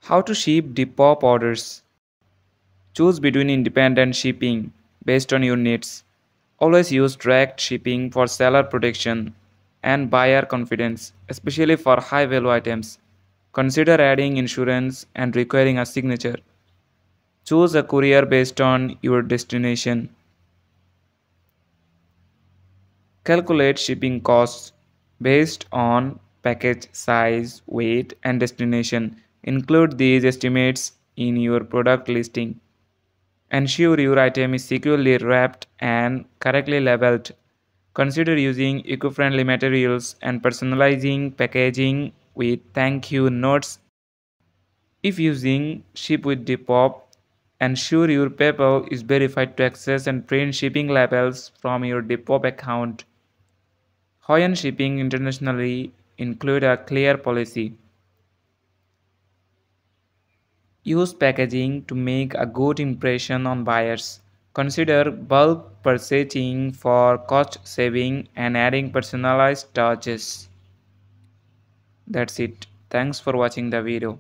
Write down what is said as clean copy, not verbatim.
How to ship Depop orders. Choose between independent shipping based on your needs. Always use direct shipping for seller protection and buyer confidence, especially for high value items. Consider adding insurance and requiring a signature. Choose a courier based on your destination. Calculate shipping costs based on package size, weight, and destination. Include these estimates in your product listing. Ensure your item is securely wrapped and correctly labeled. Consider using eco-friendly materials and personalizing packaging with thank you notes. If using Ship with Depop, ensure your PayPal is verified to access and print shipping labels from your Depop account. High-end shipping internationally include a clear policy. Use packaging to make a good impression on buyers. Consider bulk purchasing for cost saving and adding personalized touches. That's it. Thanks for watching the video.